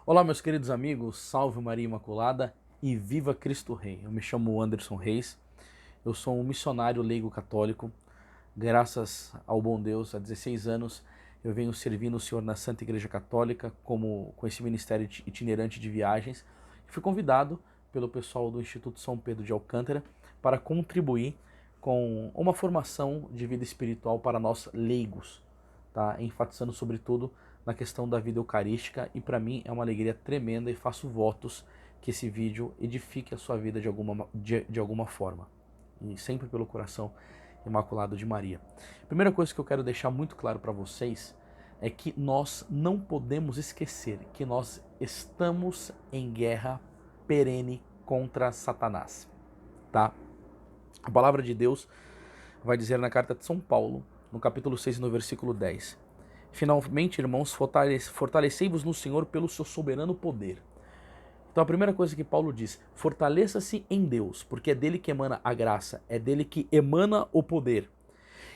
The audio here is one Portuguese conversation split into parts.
Olá, meus queridos amigos, salve Maria Imaculada e viva Cristo Rei. Eu me chamo Anderson Reis, eu sou um missionário leigo católico. Graças ao bom Deus, há 16 anos eu venho servindo o Senhor na Santa Igreja Católica com esse ministério itinerante de viagens. Fui convidado pelo pessoal do Instituto São Pedro de Alcântara para contribuir com uma formação de vida espiritual para nós leigos, tá? Enfatizando sobretudo na questão da vida eucarística, e para mim é uma alegria tremenda e faço votos que esse vídeo edifique a sua vida de alguma forma, e sempre pelo coração imaculado de Maria. A primeira coisa que eu quero deixar muito claro para vocês é que nós não podemos esquecer que nós estamos em guerra perene contra Satanás, tá? A palavra de Deus vai dizer na carta de São Paulo, no capítulo 6, no versículo 10: Finalmente, irmãos, fortalecei-vos no Senhor pelo seu soberano poder. Então a primeira coisa que Paulo diz: fortaleça-se em Deus, porque é dele que emana a graça, é dele que emana o poder.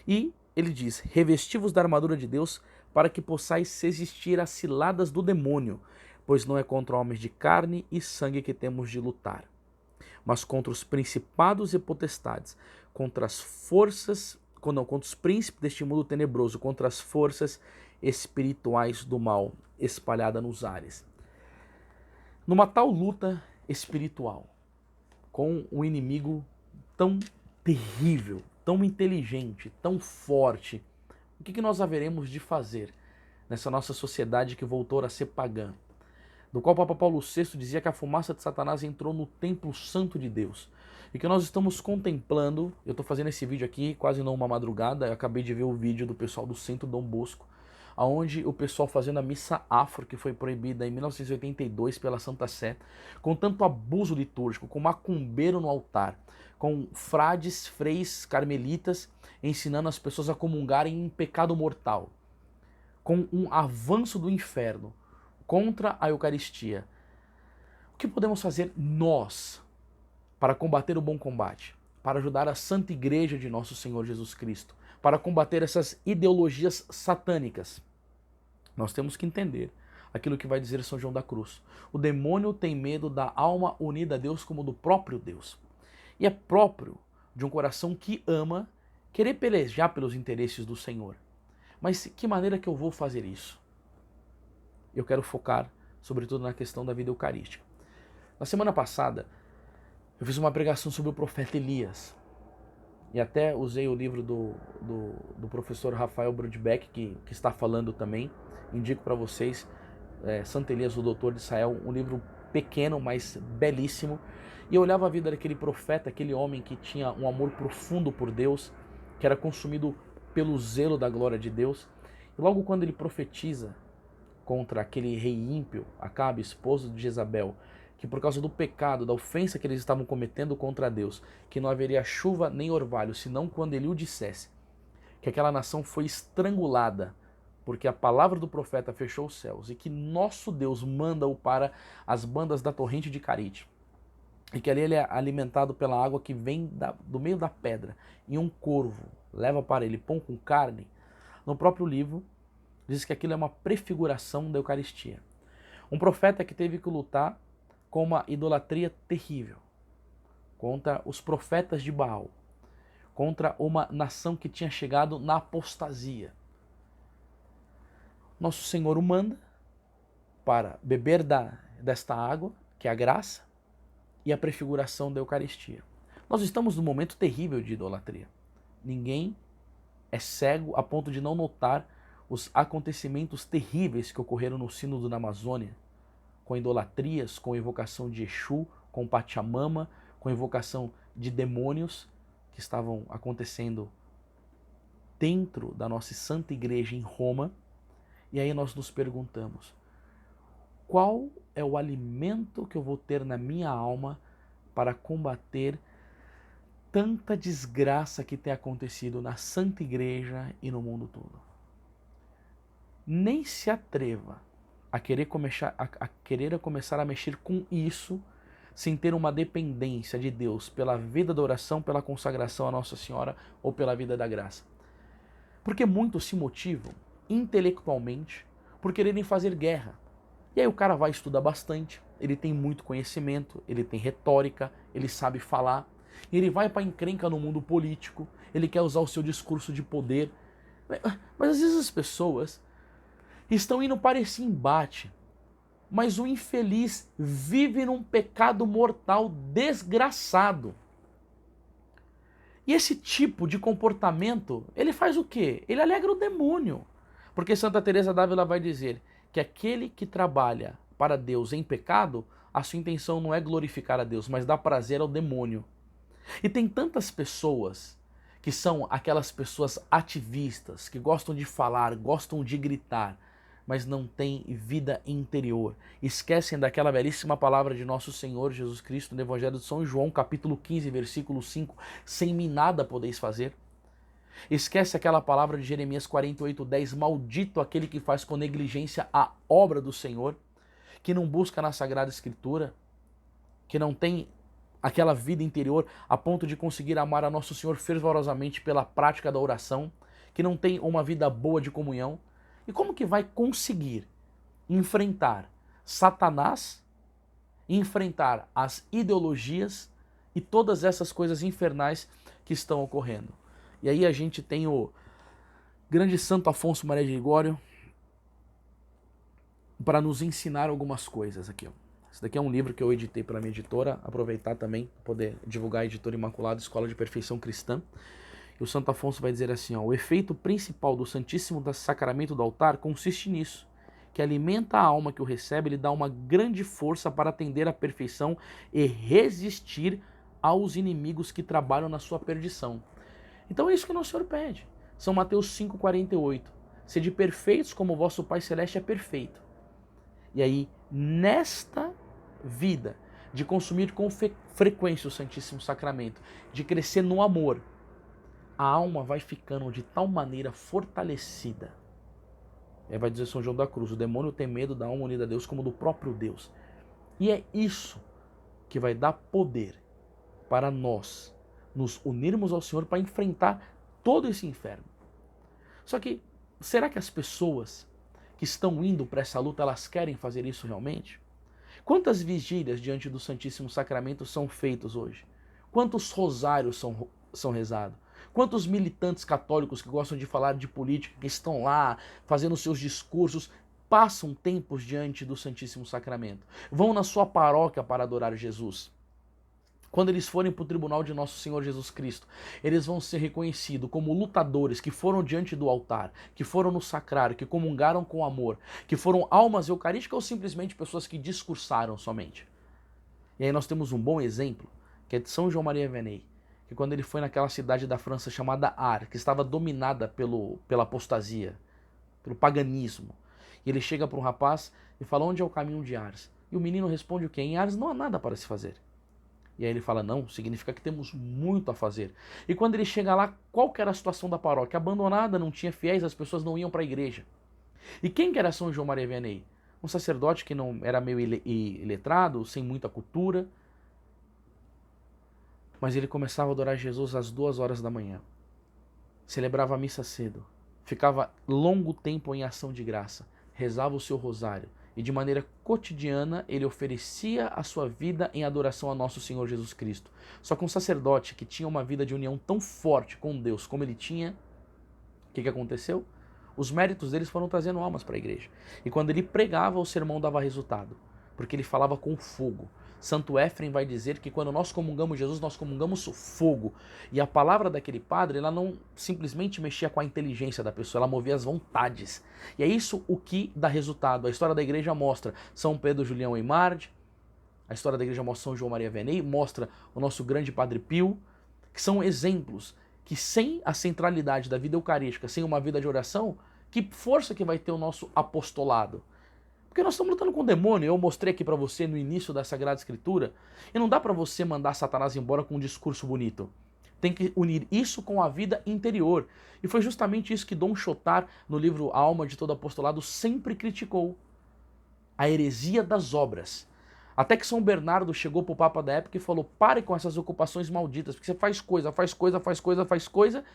E ele diz: revesti-vos da armadura de Deus para que possais resistir às ciladas do demônio, pois não é contra homens de carne e sangue que temos de lutar, mas contra os principados e potestades, contra as forças, contra os príncipes deste mundo tenebroso, contra as forças espirituais do mal espalhada nos ares. Numa tal luta espiritual com um inimigo tão terrível, tão inteligente, tão forte, o que nós haveremos de fazer nessa nossa sociedade que voltou a ser pagã, do qual o Papa Paulo VI dizia que a fumaça de Satanás entrou no templo santo de Deus, e que nós estamos contemplando. Eu estou fazendo esse vídeo aqui quase numa madrugada, eu acabei de ver o vídeo do pessoal do Centro Dom Bosco, onde o pessoal fazendo a missa afro, que foi proibida em 1982 pela Santa Sé, com tanto abuso litúrgico, com macumbeiro no altar, com frades, freis, carmelitas, ensinando as pessoas a comungarem em pecado mortal, com um avanço do inferno contra a Eucaristia. O que podemos fazer nós para combater o bom combate, para ajudar a Santa Igreja de Nosso Senhor Jesus Cristo, para combater essas ideologias satânicas? Nós temos que entender aquilo que vai dizer São João da Cruz: o demônio tem medo da alma unida a Deus como do próprio Deus. E é próprio de um coração que ama querer pelejar pelos interesses do Senhor. Mas que maneira que eu vou fazer isso? Eu quero focar sobretudo na questão da vida eucarística. Na semana passada, eu fiz uma pregação sobre o profeta Elias. E até usei o livro do professor Rafael Brudbeck, que está falando também. Indico para vocês, Santo Elias, o Doutor de Israel, um livro pequeno, mas belíssimo. E eu olhava a vida daquele profeta, aquele homem que tinha um amor profundo por Deus, que era consumido pelo zelo da glória de Deus. E logo quando ele profetiza contra aquele rei ímpio, Acabe, esposo de Jezabel, que por causa do pecado, da ofensa que eles estavam cometendo contra Deus, que não haveria chuva nem orvalho, senão quando ele o dissesse, que aquela nação foi estrangulada, porque a palavra do profeta fechou os céus, e que nosso Deus manda-o para as bandas da torrente de Carite, e que ali ele é alimentado pela água que vem do meio da pedra, e um corvo leva para ele pão com carne. No próprio livro, diz que aquilo é uma prefiguração da Eucaristia. Um profeta que teve que lutar com uma idolatria terrível, contra os profetas de Baal, contra uma nação que tinha chegado na apostasia. Nosso Senhor o manda para beber desta água, que é a graça, e a prefiguração da Eucaristia. Nós estamos num momento terrível de idolatria. Ninguém é cego a ponto de não notar os acontecimentos terríveis que ocorreram no Sínodo da Amazônia, com idolatrias, com invocação de Exu, com Pachamama, com invocação de demônios que estavam acontecendo dentro da nossa Santa Igreja em Roma. E aí nós nos perguntamos: qual é o alimento que eu vou ter na minha alma para combater tanta desgraça que tem acontecido na Santa Igreja e no mundo todo? Nem se atreva a querer começar a mexer com isso sem ter uma dependência de Deus pela vida da oração, pela consagração a Nossa Senhora ou pela vida da graça. Porque muitos se motivam intelectualmente por quererem fazer guerra. E aí o cara vai estudar bastante, ele tem muito conhecimento, ele tem retórica, ele sabe falar, e ele vai para encrenca no mundo político, ele quer usar o seu discurso de poder. Mas às vezes as pessoas estão indo para esse embate, mas o infeliz vive num pecado mortal desgraçado. E esse tipo de comportamento, ele faz o quê? Ele alegra o demônio. Porque Santa Teresa d'Ávila vai dizer que aquele que trabalha para Deus em pecado, a sua intenção não é glorificar a Deus, mas dar prazer ao demônio. E tem tantas pessoas que são aquelas pessoas ativistas, que gostam de falar, gostam de gritar, mas não têm vida interior. Esquecem daquela belíssima palavra de nosso Senhor Jesus Cristo no Evangelho de São João, capítulo 15, versículo 5, sem mim nada podeis fazer. Esquece aquela palavra de Jeremias 48:10, maldito aquele que faz com negligência a obra do Senhor, que não busca na Sagrada Escritura, que não tem aquela vida interior a ponto de conseguir amar a nosso Senhor fervorosamente pela prática da oração, que não tem uma vida boa de comunhão. E como que vai conseguir enfrentar Satanás, enfrentar as ideologias e todas essas coisas infernais que estão ocorrendo? E aí a gente tem o grande Santo Afonso Maria de Ligório para nos ensinar algumas coisas aqui. Esse daqui é um livro que eu editei pela minha editora, aproveitar também para poder divulgar a Editora Imaculada, Escola de Perfeição Cristã. E o Santo Afonso vai dizer assim, ó, o efeito principal do Santíssimo Sacramento do altar consiste nisso, que alimenta a alma que o recebe, lhe dá uma grande força para atender à perfeição e resistir aos inimigos que trabalham na sua perdição. Então é isso que o nosso Senhor pede. São Mateus 5,48. Sede perfeitos como o vosso Pai Celeste é perfeito. E aí, nesta vida de consumir com frequência o Santíssimo Sacramento, de crescer no amor, a alma vai ficando de tal maneira fortalecida. Aí vai dizer São João da Cruz, o demônio tem medo da alma unida a Deus como do próprio Deus. E é isso que vai dar poder para nós nos unirmos ao Senhor para enfrentar todo esse inferno. Só que, será que as pessoas que estão indo para essa luta, elas querem fazer isso realmente? Quantas vigílias diante do Santíssimo Sacramento são feitos hoje? Quantos rosários são rezados? Quantos militantes católicos que gostam de falar de política, que estão lá fazendo seus discursos, passam tempos diante do Santíssimo Sacramento? Vão na sua paróquia para adorar Jesus? Quando eles forem para o tribunal de nosso Senhor Jesus Cristo, eles vão ser reconhecidos como lutadores que foram diante do altar, que foram no sacrário, que comungaram com amor, que foram almas eucarísticas ou simplesmente pessoas que discursaram somente. E aí nós temos um bom exemplo, que é de São João Maria Vianney, que quando ele foi naquela cidade da França chamada Ars, que estava dominada pela apostasia, pelo paganismo, e ele chega para um rapaz e fala, onde é o caminho de Ars? E o menino responde o quê? Em Ars não há nada para se fazer. E aí ele fala, não, significa que temos muito a fazer. E quando ele chega lá, qual que era a situação da paróquia? Abandonada, não tinha fiéis, as pessoas não iam para a igreja. E quem que era São João Maria Vianney? Um sacerdote que não era meio iletrado, sem muita cultura. Mas ele começava a adorar Jesus às 2 horas da manhã. Celebrava a missa cedo. Ficava longo tempo em ação de graça. Rezava o seu rosário. E de maneira cotidiana ele oferecia a sua vida em adoração a nosso Senhor Jesus Cristo. Só que um sacerdote que tinha uma vida de união tão forte com Deus como ele tinha, o que aconteceu? Os méritos deles foram trazendo almas para a igreja. E quando ele pregava, o sermão dava resultado, porque ele falava com fogo. Santo Éfrem vai dizer que quando nós comungamos Jesus, nós comungamos fogo. E a palavra daquele padre, ela não simplesmente mexia com a inteligência da pessoa, ela movia as vontades. E é isso o que dá resultado. A história da igreja mostra São Pedro Julião Eymard, a história da igreja mostra São João Maria Vianney, mostra o nosso grande Padre Pio, que são exemplos que sem a centralidade da vida eucarística, sem uma vida de oração, que força que vai ter o nosso apostolado? Porque nós estamos lutando com o demônio. Eu mostrei aqui para você no início da Sagrada Escritura. E não dá para você mandar Satanás embora com um discurso bonito. Tem que unir isso com a vida interior. E foi justamente isso que Dom Chotar, no livro A Alma de Todo Apostolado, sempre criticou. A heresia das obras. Até que São Bernardo chegou para o Papa da época e falou, pare com essas ocupações malditas, porque você faz coisa, faz coisa, faz coisa, faz coisa.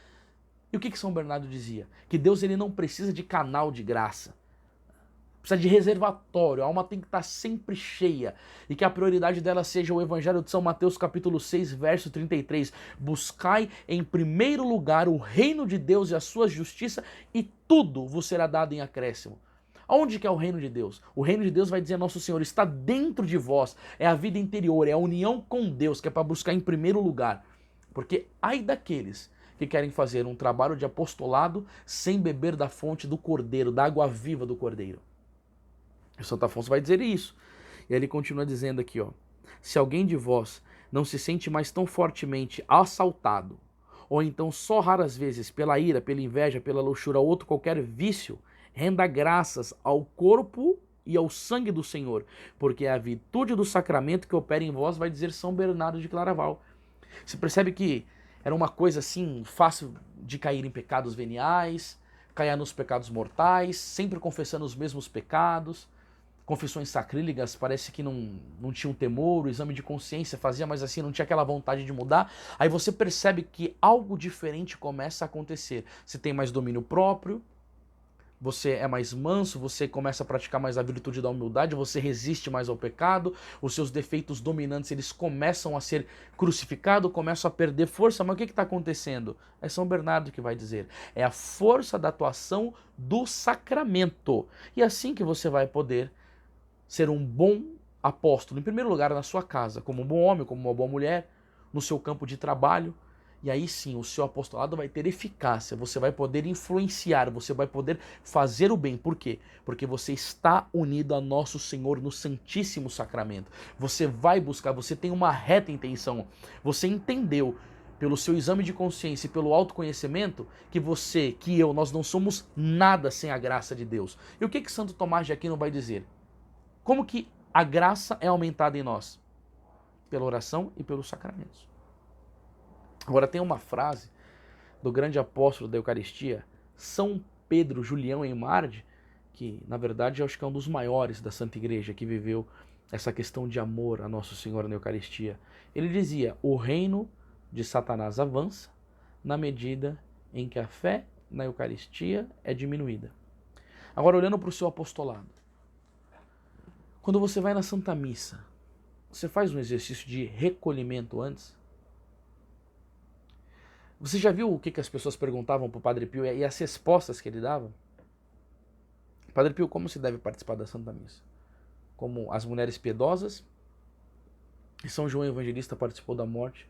E o que São Bernardo dizia? Que Deus ele não precisa de canal de graça. precisa de reservatório, a alma tem que estar sempre cheia, e que a prioridade dela seja o Evangelho de São Mateus capítulo 6, verso 33, buscai em primeiro lugar o reino de Deus e a sua justiça, e tudo vos será dado em acréscimo. Aonde que é o reino de Deus? O reino de Deus, vai dizer Nosso Senhor, está dentro de vós, é a vida interior, é a união com Deus, que é para buscar em primeiro lugar. Porque ai daqueles que querem fazer um trabalho de apostolado sem beber da fonte do Cordeiro, da água viva do Cordeiro. O Santo Afonso vai dizer isso. E aí ele continua dizendo aqui, ó: se alguém de vós não se sente mais tão fortemente assaltado, ou então só raras vezes pela ira, pela inveja, pela luxúria ou outro qualquer vício, renda graças ao corpo e ao sangue do Senhor, porque é a virtude do sacramento que opera em vós, vai dizer São Bernardo de Claraval. Você percebe que era uma coisa assim, fácil de cair em pecados veniais, cair nos pecados mortais, sempre confessando os mesmos pecados, confissões sacrílegas, parece que não tinha um temor, o exame de consciência fazia, mas assim, não tinha aquela vontade de mudar. Aí você percebe que algo diferente começa a acontecer. Você tem mais domínio próprio, você é mais manso, você começa a praticar mais a virtude da humildade, você resiste mais ao pecado, os seus defeitos dominantes eles começam a ser crucificados, começam a perder força. Mas o que está acontecendo? É São Bernardo que vai dizer. É a força da atuação do sacramento. E é assim que você vai poder ser um bom apóstolo, em primeiro lugar na sua casa, como um bom homem, como uma boa mulher, no seu campo de trabalho. E aí sim, o seu apostolado vai ter eficácia, você vai poder influenciar, você vai poder fazer o bem. Por quê? Porque você está unido a Nosso Senhor no Santíssimo Sacramento. Você vai buscar, você tem uma reta intenção. Você entendeu, pelo seu exame de consciência e pelo autoconhecimento, que você, que eu, nós não somos nada sem a graça de Deus. E o que Santo Tomás de Aquino vai dizer? Como que a graça é aumentada em nós? Pela oração e pelos sacramentos. Agora tem uma frase do grande apóstolo da Eucaristia, São Pedro Julião Eymard, que na verdade eu acho que é um dos maiores da Santa Igreja, que viveu essa questão de amor a Nosso Senhor na Eucaristia. Ele dizia: o reino de Satanás avança na medida em que a fé na Eucaristia é diminuída. Agora, olhando para o seu apostolado, quando você vai na Santa Missa, você faz um exercício de recolhimento antes? Você já viu o que as pessoas perguntavam para o Padre Pio e as respostas que ele dava? Padre Pio, como se deve participar da Santa Missa? Como as mulheres piedosas e São João Evangelista participou da morte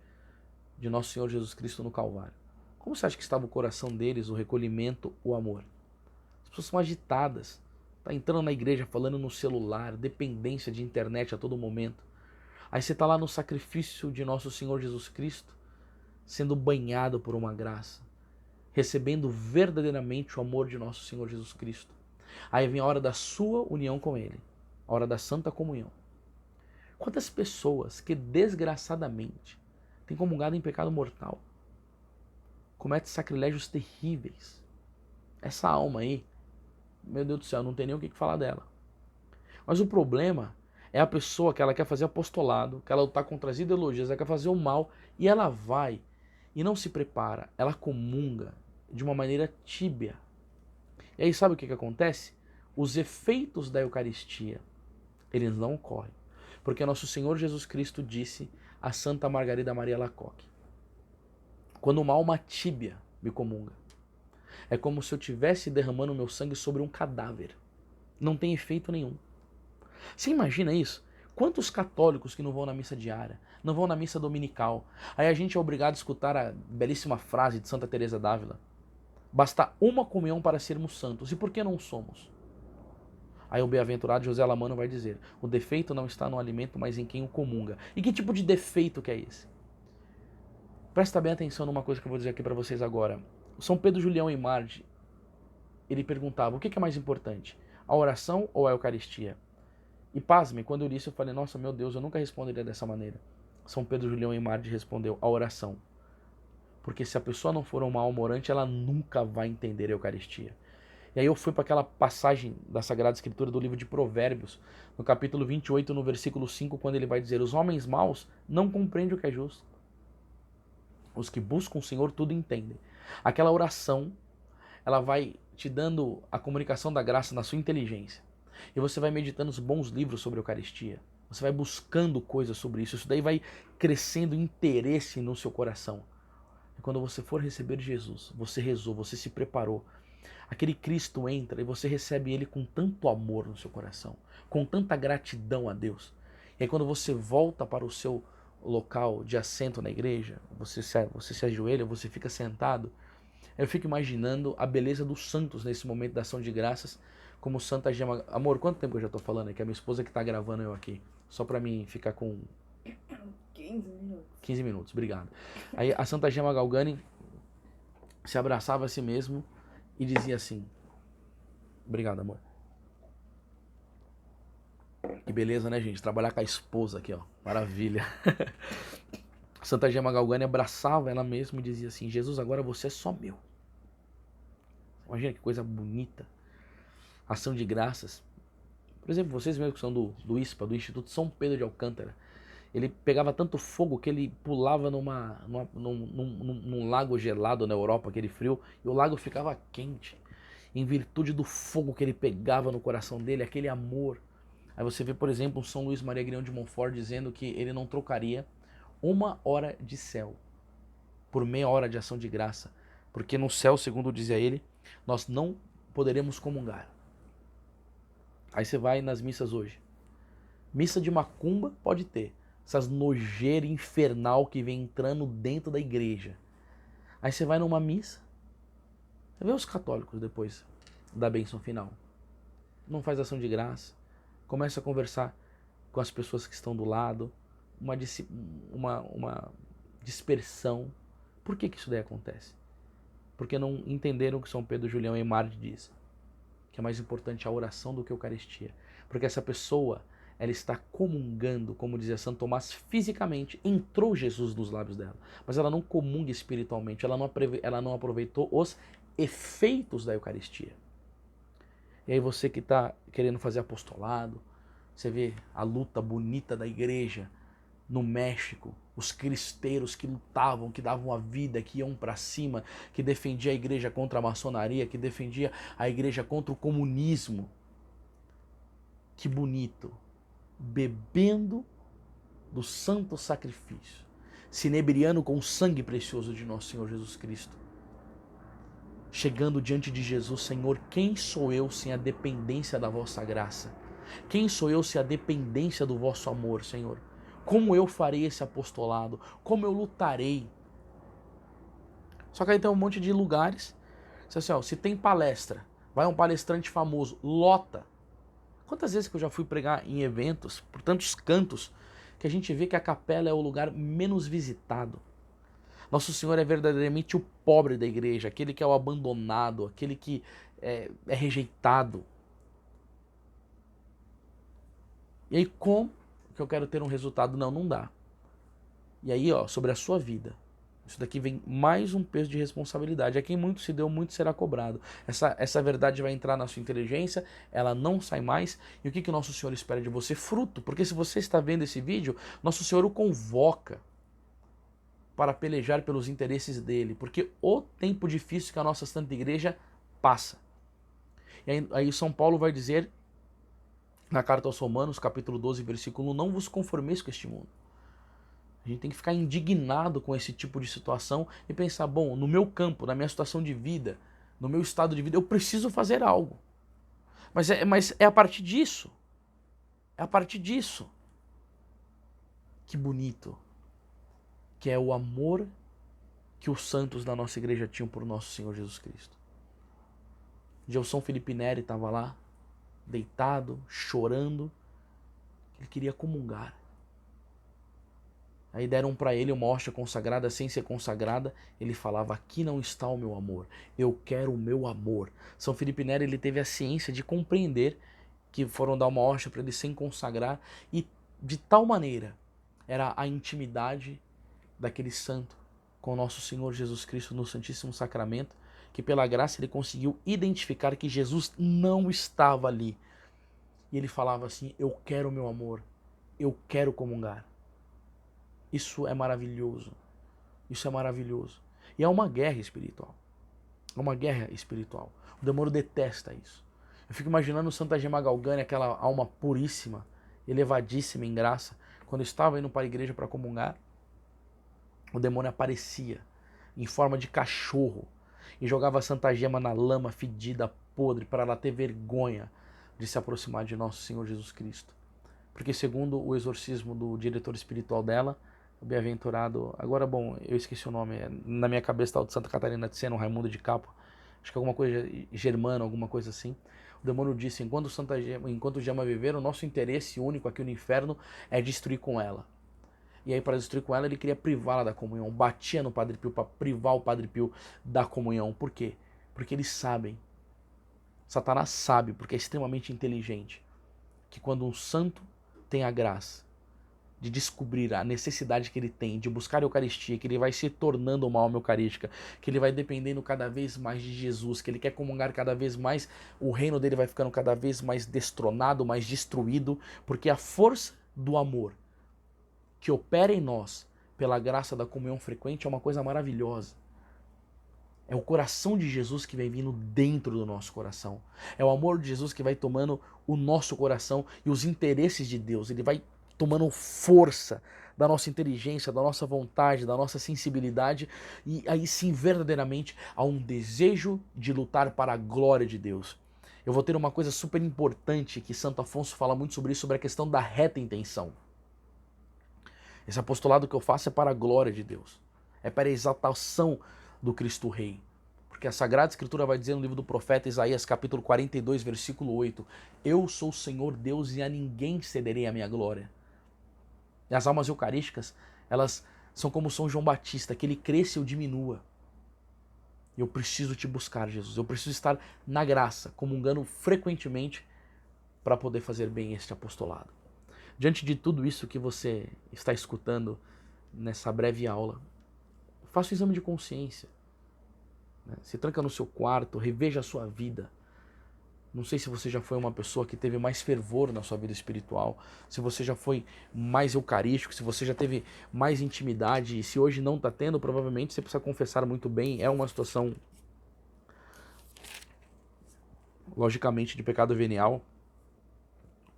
de Nosso Senhor Jesus Cristo no Calvário. Como você acha que estava o coração deles, o recolhimento, o amor? As pessoas são agitadas, tá entrando na igreja falando no celular, dependência de internet a todo momento. Aí você está lá no sacrifício de Nosso Senhor Jesus Cristo, sendo banhado por uma graça, recebendo verdadeiramente o amor de Nosso Senhor Jesus Cristo. Aí vem a hora da sua união com Ele, a hora da Santa Comunhão. Quantas pessoas que desgraçadamente têm comungado em pecado mortal, cometem sacrilégios terríveis. Essa alma aí, meu Deus do céu, não tem nem o que falar dela. Mas o problema é a pessoa que ela quer fazer apostolado, que ela está contra as ideologias, ela quer fazer o mal, e ela vai e não se prepara, ela comunga de uma maneira tíbia. E aí sabe o que acontece? Os efeitos da Eucaristia, eles não ocorrem. Porque Nosso Senhor Jesus Cristo disse a Santa Margarida Maria Alacoque: quando uma alma tíbia me comunga, é como se eu estivesse derramando meu sangue sobre um cadáver. Não tem efeito nenhum. Você imagina isso? Quantos católicos que não vão na missa diária, não vão na missa dominical? Aí a gente é obrigado a escutar a belíssima frase de Santa Teresa d'Ávila: basta uma comunhão para sermos santos. E por que não somos? Aí o bem-aventurado José Lamano vai dizer: o defeito não está no alimento, mas em quem o comunga. E que tipo de defeito que é esse? Presta bem atenção numa coisa que eu vou dizer aqui para vocês agora. São Pedro Julião Eymard, ele perguntava: o que é mais importante, a oração ou a Eucaristia? E pasme, quando eu li isso eu falei: nossa, meu Deus, eu nunca responderia dessa maneira. São Pedro Julião Eymard respondeu: a oração. Porque se a pessoa não for uma alma orante, ela nunca vai entender a Eucaristia. E aí eu fui para aquela passagem da Sagrada Escritura do livro de Provérbios, no capítulo 28, no versículo 5, quando ele vai dizer: os homens maus não compreendem o que é justo. Os que buscam o Senhor tudo entendem. Aquela oração, ela vai te dando a comunicação da graça na sua inteligência. E você vai meditando os bons livros sobre a Eucaristia. Você vai buscando coisas sobre isso. Isso daí vai crescendo interesse no seu coração. E quando você for receber Jesus, você rezou, você se preparou. Aquele Cristo entra e você recebe ele com tanto amor no seu coração, com tanta gratidão a Deus. E aí quando você volta para o seu local de assento na igreja, você se ajoelha, você fica sentado, eu fico imaginando a beleza dos santos nesse momento da ação de graças, como Santa Gema... Amor, quanto tempo eu já tô falando aqui? A minha esposa que tá gravando eu aqui, só pra mim ficar com... 15 minutos. 15 minutos, obrigado. Aí a Santa Gema Galgani se abraçava a si mesmo e dizia assim: obrigado, amor. Que beleza, né, gente? Trabalhar com a esposa aqui, ó. Maravilha. Santa Gema Galgani abraçava ela mesma e dizia assim: Jesus, agora você é só meu. Imagina que coisa bonita. Ação de graças. Por exemplo, vocês mesmos que são do ISPA, do Instituto São Pedro de Alcântara, ele pegava tanto fogo que ele pulava num lago gelado na Europa, aquele frio, e o lago ficava quente, em virtude do fogo que ele pegava no coração dele, aquele amor. Aí você vê, por exemplo, São Luís Maria Grião de Montfort dizendo que ele não trocaria 1 hora de céu por meia hora de ação de graça, porque no céu, segundo dizia ele, nós não poderemos comungar. Aí você vai nas missas hoje. Missa de macumba pode ter. Essas nojeiras infernal que vem entrando dentro da igreja. Aí você vai numa missa, você vê os católicos depois da bênção final. Não faz ação de graça. Começa a conversar com as pessoas que estão do lado. Uma dispersão. Por que isso daí acontece? Porque não entenderam o que São Pedro Julião Eymard diz. Que é mais importante a oração do que a Eucaristia. Porque essa pessoa, ela está comungando, como dizia Santo Tomás, fisicamente. Entrou Jesus nos lábios dela. Mas ela não comunga espiritualmente. Ela não aproveitou os efeitos da Eucaristia. E aí você que está querendo fazer apostolado, você vê a luta bonita da igreja no México, os cristeiros que lutavam, que davam a vida, que iam para cima, que defendia a igreja contra a maçonaria, que defendia a igreja contra o comunismo. Que bonito, bebendo do santo sacrifício, se inebriando com o sangue precioso de nosso Senhor Jesus Cristo. Chegando diante de Jesus: Senhor, quem sou eu sem a dependência da vossa graça? Quem sou eu sem a dependência do vosso amor, Senhor? Como eu farei esse apostolado? Como eu lutarei? Só que aí tem um monte de lugares. Se tem palestra, vai um palestrante famoso, lota. Quantas vezes que eu já fui pregar em eventos, por tantos cantos, que a gente vê que a capela é o lugar menos visitado. Nosso Senhor é verdadeiramente o pobre da igreja, aquele que é o abandonado, aquele que é rejeitado. E aí como que eu quero ter um resultado? Não dá. E aí, sobre a sua vida, isso daqui vem mais um peso de responsabilidade. A quem muito se deu, muito será cobrado. Essa verdade vai entrar na sua inteligência, ela não sai mais. E o que o nosso Senhor espera de você? Fruto. Porque se você está vendo esse vídeo, nosso Senhor o convoca para pelejar pelos interesses dele. Porque o tempo difícil que a nossa Santa Igreja passa. E aí São Paulo vai dizer, na carta aos Romanos, capítulo 12, versículo 1, não vos conformeis com este mundo. A gente tem que ficar indignado com esse tipo de situação e pensar, bom, no meu campo, na minha situação de vida, no meu estado de vida, eu preciso fazer algo. Mas é a partir disso. É a partir disso. Que bonito. Que é o amor que os santos da nossa igreja tinham por nosso Senhor Jesus Cristo. São Felipe Neri estava lá, deitado, chorando. Ele queria comungar. Aí deram para ele uma hóstia consagrada sem ser consagrada. Ele falava: aqui não está o meu amor, eu quero o meu amor. São Felipe Neri, ele teve a ciência de compreender que foram dar uma hóstia para ele sem consagrar. E de tal maneira era a intimidade daquele santo com o nosso Senhor Jesus Cristo no Santíssimo Sacramento, que pela graça ele conseguiu identificar que Jesus não estava ali. E ele falava assim: eu quero o meu amor, eu quero comungar. Isso é maravilhoso. Isso é maravilhoso. E é uma guerra espiritual. É uma guerra espiritual. O demônio detesta isso. Eu fico imaginando Santa Gema Galgani, aquela alma puríssima, elevadíssima em graça. Quando eu estava indo para a igreja para comungar, o demônio aparecia em forma de cachorro e jogava Santa Gema na lama fedida, podre, para ela ter vergonha de se aproximar de nosso Senhor Jesus Cristo. Porque segundo o exorcismo do diretor espiritual dela, o bem-aventurado, agora bom, eu esqueci o nome, na minha cabeça está o de Santa Catarina de Sena, o Raimundo de Capua, acho que alguma coisa germana, alguma coisa assim. O demônio disse, enquanto Gema viver, o nosso interesse único aqui no inferno é destruir com ela. E aí, para destruir com ela, ele queria privá-la da comunhão. Batia no Padre Pio para privar o Padre Pio da comunhão. Por quê? Porque eles sabem, Satanás sabe, porque é extremamente inteligente, que quando um santo tem a graça de descobrir a necessidade que ele tem de buscar a Eucaristia, que ele vai se tornando uma alma eucarística, que ele vai dependendo cada vez mais de Jesus, que ele quer comungar cada vez mais, o reino dele vai ficando cada vez mais destronado, mais destruído, porque a força do amor que opera em nós pela graça da comunhão frequente é uma coisa maravilhosa. É o coração de Jesus que vem vindo dentro do nosso coração. É o amor de Jesus que vai tomando o nosso coração e os interesses de Deus. Ele vai tomando força da nossa inteligência, da nossa vontade, da nossa sensibilidade. E aí sim, verdadeiramente, há um desejo de lutar para a glória de Deus. Eu vou ter uma coisa super importante que Santo Afonso fala muito sobre isso, sobre a questão da reta intenção. Esse apostolado que eu faço é para a glória de Deus. É para a exaltação do Cristo Rei. Porque a Sagrada Escritura vai dizer no livro do profeta Isaías, capítulo 42, versículo 8, eu sou o Senhor Deus e a ninguém cederei a minha glória. E as almas eucarísticas, elas são como São João Batista, que ele cresça e eu diminua. Eu preciso te buscar, Jesus. Eu preciso estar na graça, comungando frequentemente para poder fazer bem este apostolado. Diante de tudo isso que você está escutando nessa breve aula, faça um exame de consciência. Se tranca no seu quarto, reveja a sua vida. Não sei se você já foi uma pessoa que teve mais fervor na sua vida espiritual, se você já foi mais eucarístico, se você já teve mais intimidade, e se hoje não está tendo, provavelmente você precisa confessar muito bem. É uma situação, logicamente, de pecado venial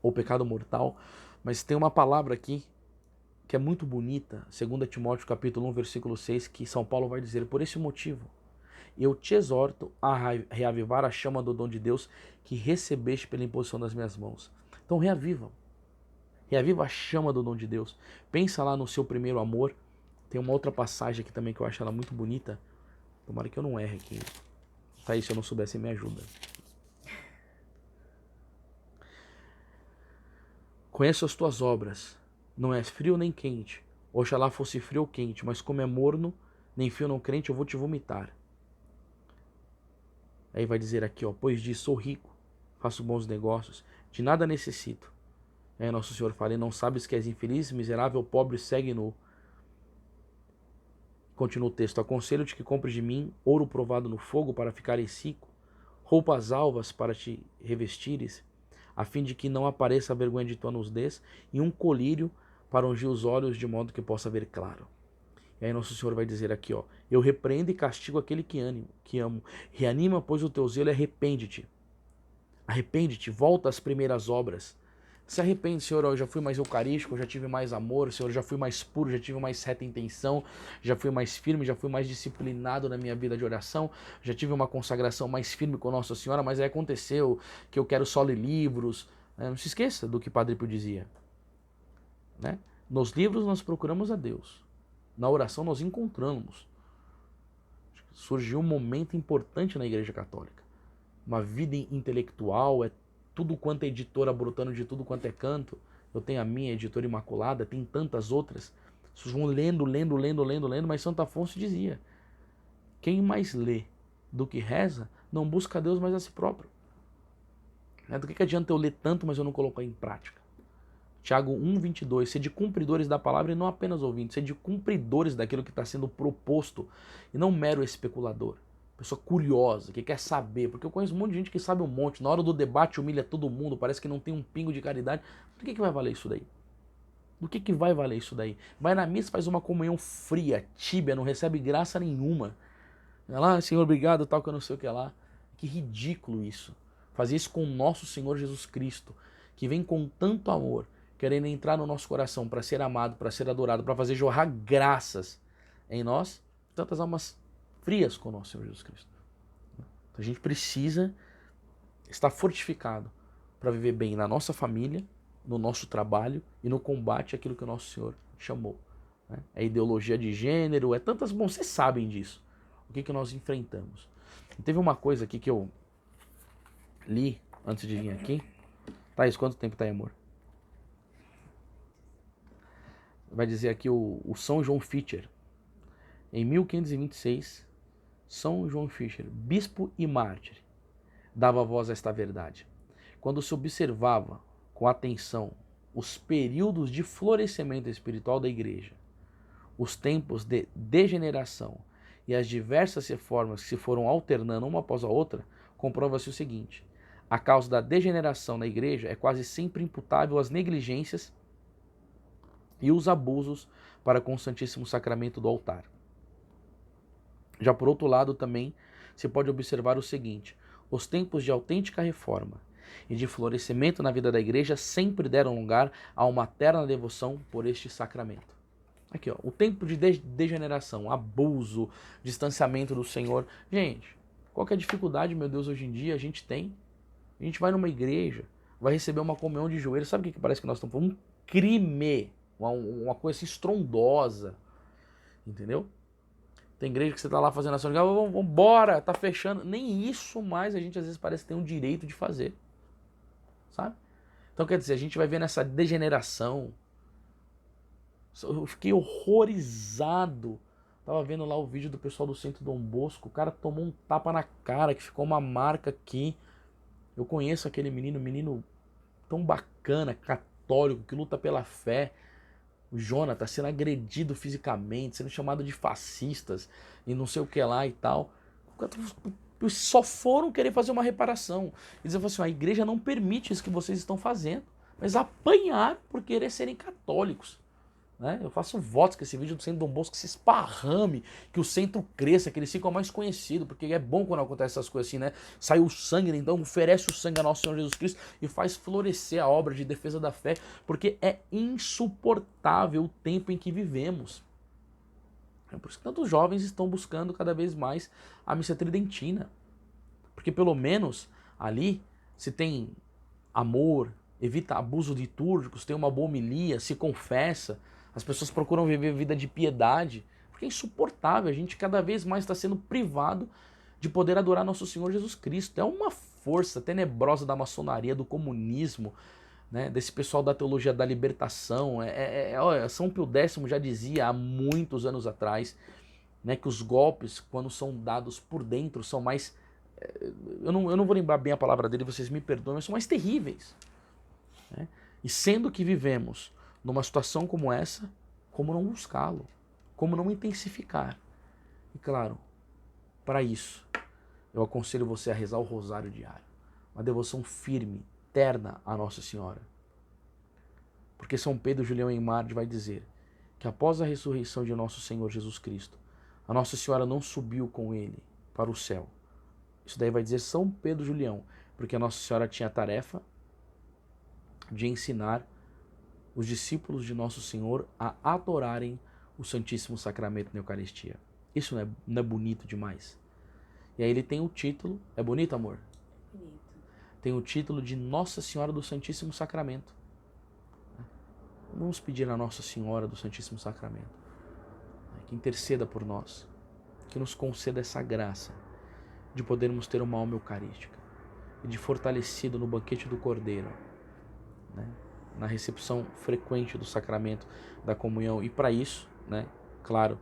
ou pecado mortal, mas tem uma palavra aqui que é muito bonita, 2 Timóteo capítulo 1, versículo 6, que São Paulo vai dizer, por esse motivo, eu te exorto a reavivar a chama do dom de Deus que recebeste pela imposição das minhas mãos. Então reaviva a chama do dom de Deus. Pensa lá no seu primeiro amor. Tem uma outra passagem aqui também que eu acho ela muito bonita. Tomara que eu não erre aqui. Tá aí, se eu não souber, você me ajuda. Conheço as tuas obras, não és frio nem quente. Oxalá fosse frio ou quente, mas como é morno, nem frio nem crente, eu vou te vomitar. Aí vai dizer aqui, ó, pois diz, sou rico, faço bons negócios, de nada necessito. Aí Nosso Senhor fala, e não sabes que és infeliz, miserável, pobre, cego e nu. Continua o texto, aconselho-te que compres de mim ouro provado no fogo para ficares rico, roupas alvas para te revestires, a fim de que não apareça a vergonha de tua nudez, e um colírio para ungir os olhos de modo que possa ver claro. E aí Nosso Senhor vai dizer aqui, ó, eu repreendo e castigo aquele que amo. Reanima, pois, o teu zelo e arrepende-te. Arrepende-te, volta às primeiras obras. Se arrepende, Senhor, eu já fui mais eucarístico, eu já tive mais amor, Senhor, eu já fui mais puro, já tive mais reta intenção, já fui mais firme, já fui mais disciplinado na minha vida de oração, já tive uma consagração mais firme com Nossa Senhora, mas aí aconteceu que eu quero só ler livros. Não se esqueça do que Padre Pio dizia. Né? Nos livros nós procuramos a Deus. Na oração nós encontramos. Surgiu um momento importante na Igreja Católica. Uma vida intelectual, é tudo quanto é editora brotando de tudo quanto é canto. Eu tenho a minha editora Imaculada, tem tantas outras. Vocês vão lendo, mas Santo Afonso dizia, quem mais lê do que reza, não busca a Deus, mas a si próprio. Do que adianta eu ler tanto, mas eu não colocar em prática? Tiago 1,22, sede cumpridores da palavra e não apenas ouvintes, sede cumpridores daquilo que está sendo proposto e não mero especulador. Pessoa curiosa, que quer saber, porque eu conheço um monte de gente que sabe um monte, na hora do debate humilha todo mundo, parece que não tem um pingo de caridade. Do que vai valer isso daí? Do que vai valer isso daí? Vai na missa, faz uma comunhão fria, tíbia, não recebe graça nenhuma. Vai lá, Senhor, obrigado, tal, que eu não sei o que lá. Que ridículo isso. fazer isso com o nosso Senhor Jesus Cristo, que vem com tanto amor, querendo entrar no nosso coração para ser amado, para ser adorado, para fazer jorrar graças em nós, tantas almas frias com o nosso Senhor Jesus Cristo. Então a gente precisa estar fortificado para viver bem na nossa família, no nosso trabalho e no combate àquilo que o nosso Senhor chamou. É ideologia de gênero, é tantas... Bom, vocês sabem disso. O que nós enfrentamos. E teve uma coisa aqui que eu li antes de vir aqui. Thaís, quanto tempo tá aí, amor? Vai dizer aqui o São João Fischer. Em 1526, São João Fischer, bispo e mártir, dava voz a esta verdade. Quando se observava com atenção os períodos de florescimento espiritual da igreja, os tempos de degeneração e as diversas reformas que se foram alternando uma após a outra, comprova-se o seguinte: a causa da degeneração na igreja é quase sempre imputável às negligências e os abusos para com o Santíssimo Sacramento do altar. Já por outro lado também se pode observar o seguinte: os tempos de autêntica reforma e de florescimento na vida da igreja sempre deram lugar a uma terna devoção por este sacramento. Aqui, ó, o tempo de degeneração, abuso, distanciamento do Senhor. Gente, qual que é a dificuldade, meu Deus, hoje em dia a gente tem? A gente vai numa igreja, vai receber uma comunhão de joelhos, sabe o que parece que nós estamos falando? Um crime, uma coisa assim estrondosa, entendeu? Tem igreja que você tá lá fazendo ação de graça, vamos embora, tá fechando. Nem isso mais a gente às vezes parece ter um direito de fazer, sabe? Então quer dizer, a gente vai ver nessa degeneração. Eu fiquei horrorizado. Tava vendo lá o vídeo do pessoal do Centro Dom Bosco. O cara tomou um tapa na cara, que ficou uma marca aqui. Eu conheço aquele menino tão bacana, católico, que luta pela fé. O Jonathan sendo agredido fisicamente, sendo chamado de fascistas e não sei o que lá e tal. Só foram querer fazer uma reparação. Eles diziam assim: a igreja não permite isso que vocês estão fazendo. Mas apanharam por querer serem católicos. Né? Eu faço votos que esse vídeo do Centro Dom Bosco se esparrame, que o centro cresça, que ele fique mais conhecido, porque é bom quando acontece essas coisas assim, né? Sai o sangue, né? Então oferece o sangue a nosso Senhor Jesus Cristo e faz florescer a obra de defesa da fé, porque é insuportável o tempo em que vivemos. É por isso que tantos jovens estão buscando cada vez mais a missa tridentina, porque pelo menos ali se tem amor, evita abuso litúrgicos, tem uma boa homilia, se confessa. As pessoas procuram viver vida de piedade, porque é insuportável. A gente cada vez mais está sendo privado de poder adorar nosso Senhor Jesus Cristo. É uma força tenebrosa da maçonaria, do comunismo, né, desse pessoal da teologia da libertação. São Pio X já dizia há muitos anos atrás, né, que os golpes, quando são dados por dentro, são mais... Eu não vou lembrar bem a palavra dele, vocês me perdoem, mas são mais terríveis. Né? E sendo que vivemos numa situação como essa, como não buscá-lo? Como não intensificar? E claro, para isso, eu aconselho você a rezar o rosário diário. Uma devoção firme, terna à Nossa Senhora. Porque São Pedro Julião Eymard vai dizer que após a ressurreição de nosso Senhor Jesus Cristo, a Nossa Senhora não subiu com ele para o céu. Isso daí vai dizer São Pedro Julião, porque a Nossa Senhora tinha a tarefa de ensinar os discípulos de Nosso Senhor a adorarem o Santíssimo Sacramento na Eucaristia. Isso não é bonito demais? E aí ele tem o título, é bonito, amor? Bonito. Tem o título de Nossa Senhora do Santíssimo Sacramento. Vamos pedir a Nossa Senhora do Santíssimo Sacramento que interceda por nós, que nos conceda essa graça de podermos ter uma alma eucarística e de fortalecido no banquete do Cordeiro, né? Na recepção frequente do sacramento da comunhão. E para isso, né, claro,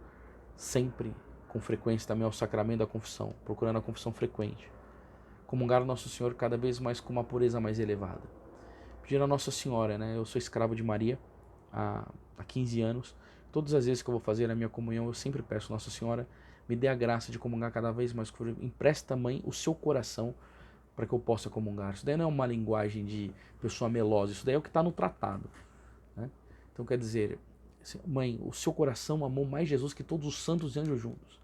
sempre com frequência também ao sacramento da confissão, procurando a confissão frequente. Comungar o Nosso Senhor cada vez mais com uma pureza mais elevada. Pedir a Nossa Senhora, né? Eu sou escravo de Maria há 15 anos. Todas as vezes que eu vou fazer a minha comunhão, eu sempre peço, Nossa Senhora, me dê a graça de comungar cada vez mais. Empresta, mãe, o seu coração para que eu possa comungar. Isso daí não é uma linguagem de pessoa melosa, isso daí é o que está no tratado. Né? Então quer dizer, mãe, o seu coração amou mais Jesus que todos os santos e anjos juntos.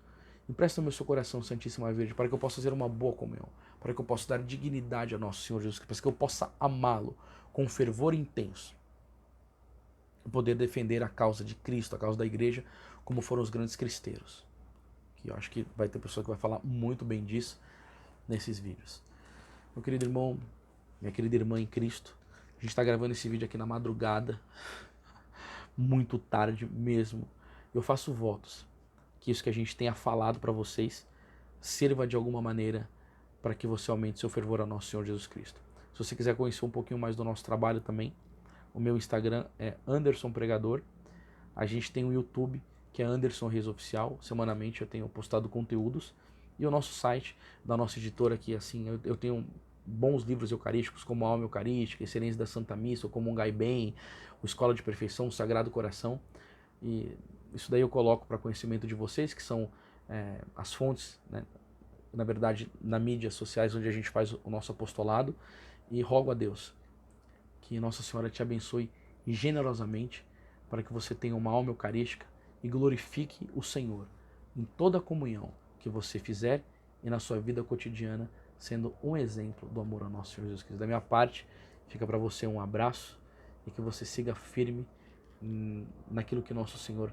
Empresta-me o seu coração, Santíssima Virgem, para que eu possa fazer uma boa comunhão, para que eu possa dar dignidade a nosso Senhor Jesus Cristo, para que eu possa amá-lo com fervor intenso, e poder defender a causa de Cristo, a causa da igreja, como foram os grandes cristeiros. Que eu acho que vai ter pessoa que vai falar muito bem disso nesses vídeos. Meu querido irmão, minha querida irmã em Cristo, a gente está gravando esse vídeo aqui na madrugada, muito tarde mesmo. Eu faço votos que isso que a gente tenha falado para vocês sirva de alguma maneira para que você aumente seu fervor ao nosso Senhor Jesus Cristo. Se você quiser conhecer um pouquinho mais do nosso trabalho também, o meu Instagram é Anderson Pregador. A gente tem o YouTube, que é Anderson Reis Oficial. Semanalmente eu tenho postado conteúdos. E o nosso site da nossa editora aqui, assim, eu tenho bons livros eucarísticos, como a Alma Eucarística, Excelência da Santa Missa, o Comungai Bem, o Escola de Perfeição, o Sagrado Coração. E isso daí eu coloco para conhecimento de vocês, que são as fontes, né, na verdade, nas mídias sociais onde a gente faz o nosso apostolado. E rogo a Deus que Nossa Senhora te abençoe generosamente para que você tenha uma alma eucarística e glorifique o Senhor em toda a comunhão que você fizer e na sua vida cotidiana, sendo um exemplo do amor ao nosso Senhor Jesus Cristo. Da minha parte, fica para você um abraço e que você siga firme naquilo que nosso Senhor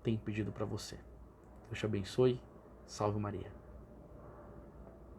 tem pedido para você. Deus te abençoe. Salve Maria.